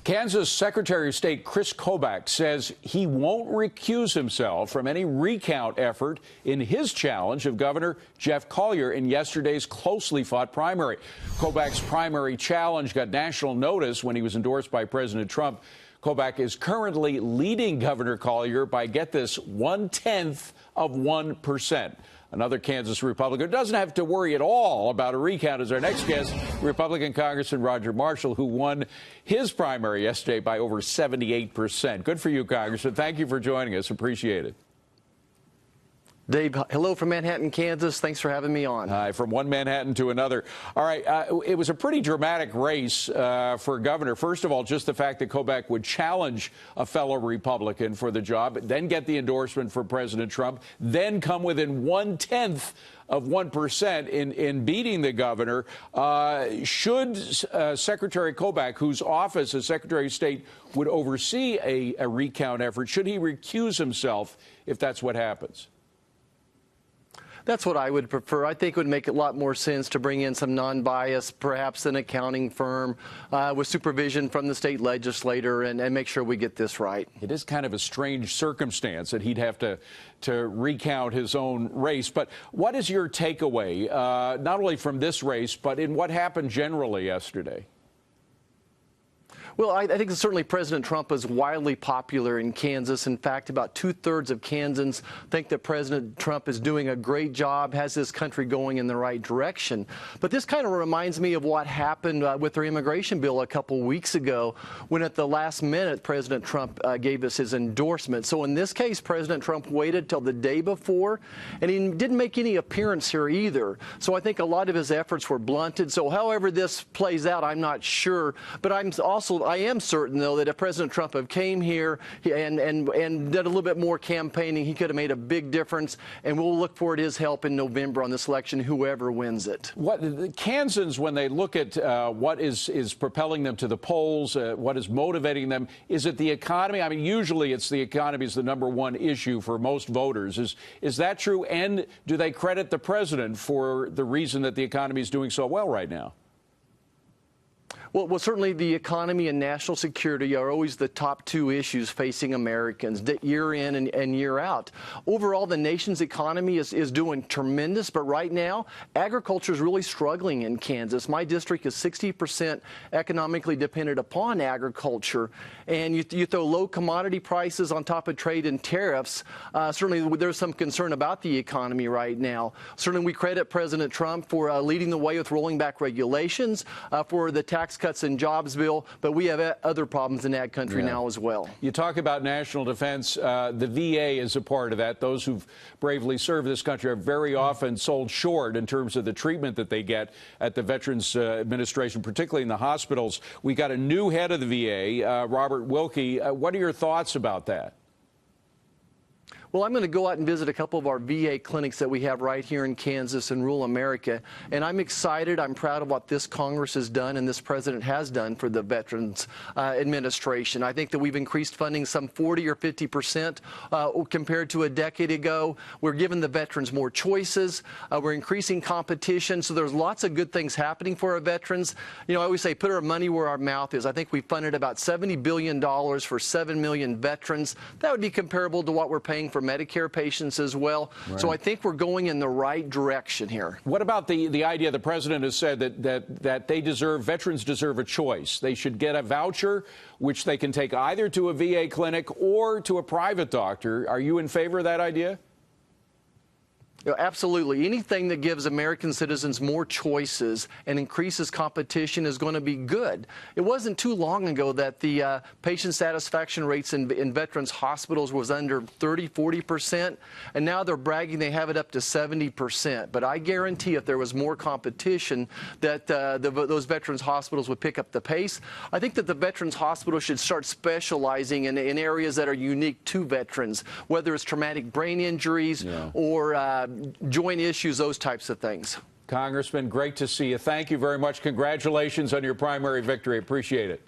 Kansas Secretary of State Chris Kobach says he won't recuse himself from any recount effort in his challenge of Governor Jeff Collier in yesterday's closely fought primary. Kobach's primary challenge got national notice when he was endorsed by President Trump. Kobach is currently leading Governor Collier by, get this, 0.1%. Another Kansas Republican who doesn't have to worry at all about a recount is our next guest, Republican Congressman Roger Marshall, who won his primary yesterday by over 78%. Good for you, Congressman. Thank you for joining us. Appreciate it. Dave, hello from Manhattan, Kansas. Thanks for having me on. Hi, from one Manhattan to another. All right, it was a pretty dramatic race for governor. First of all, just the fact that Kobach would challenge a fellow Republican for the job, then get the endorsement for President Trump, then come within 1/10 of 1% in beating the governor. Should Secretary Kobach, whose office as Secretary of State would oversee a recount effort, should he recuse himself if that's what happens? That's what I would prefer. I think it would make a lot more sense to bring in some non-bias, perhaps an accounting firm with supervision from the state legislator and make sure we get this right. It is kind of a strange circumstance that he'd have to recount his own race. But what is your takeaway, not only from this race, but in what happened generally yesterday? Well, I think certainly President Trump is wildly popular in Kansas. In fact, about 2/3 of Kansans think that President Trump is doing a great job, has this country going in the right direction. But this kind of reminds me of what happened with our immigration bill a couple weeks ago, when at the last minute President Trump gave us his endorsement. So in this case, President Trump waited till the day before, and he didn't make any appearance here either. So I think a lot of his efforts were blunted. So however this plays out, I'm not sure. But I am certain, though, that if President Trump had came here and did a little bit more campaigning, he could have made a big difference. And we'll look forward to his help in November on this election, whoever wins it. What the Kansans, when they look at what is propelling them to the polls, what is motivating them, is it the economy? I mean, usually it's the economy is the #1 issue for most voters. Is that true? And do they credit the president for the reason that the economy is doing so well right now? Well, certainly the economy and national security are always the top two issues facing Americans year in and year out. Overall, the nation's economy is doing tremendous, but right now, agriculture is really struggling in Kansas. My district is 60% economically dependent upon agriculture, and you throw low commodity prices on top of trade and tariffs. Certainly, there's some concern about the economy right now. Certainly, we credit President Trump for leading the way with rolling back regulations for the tax cuts and jobs bill, but we have other problems in that country now as well. You talk about national defense. The VA is a part of that. Those who've bravely served this country are very often sold short in terms of the treatment that they get at the Veterans Administration, particularly in the hospitals. We got a new head of the VA, Robert Wilkie. What are your thoughts about that? Well, I'm going to go out and visit a couple of our VA clinics that we have right here in Kansas and rural America, and I'm excited. I'm proud of what this Congress has done and this president has done for the Veterans Administration. I think that we've increased funding some 40 or 50% compared to a decade ago. We're giving the veterans more choices. We're increasing competition, so there's lots of good things happening for our veterans. You know, I always say put our money where our mouth is. I think we funded about $70 billion for 7 million veterans. That would be comparable to what we're paying for Medicare patients as well. Right. So I think we're going in the right direction here. What about the idea the president has said that veterans deserve a choice? They should get a voucher, which they can take either to a VA clinic or to a private doctor. Are you in favor of that idea? Absolutely. Anything that gives American citizens more choices and increases competition is going to be good. It wasn't too long ago that the patient satisfaction rates in veterans hospitals was under 30–40%, and now they're bragging they have it up to 70%. But I guarantee if there was more competition that those veterans hospitals would pick up the pace. I think that the veterans hospital should start specializing in areas that are unique to veterans, whether it's traumatic brain injuries or joint issues, those types of things. Congressman, great to see you. Thank you very much. Congratulations on your primary victory. Appreciate it.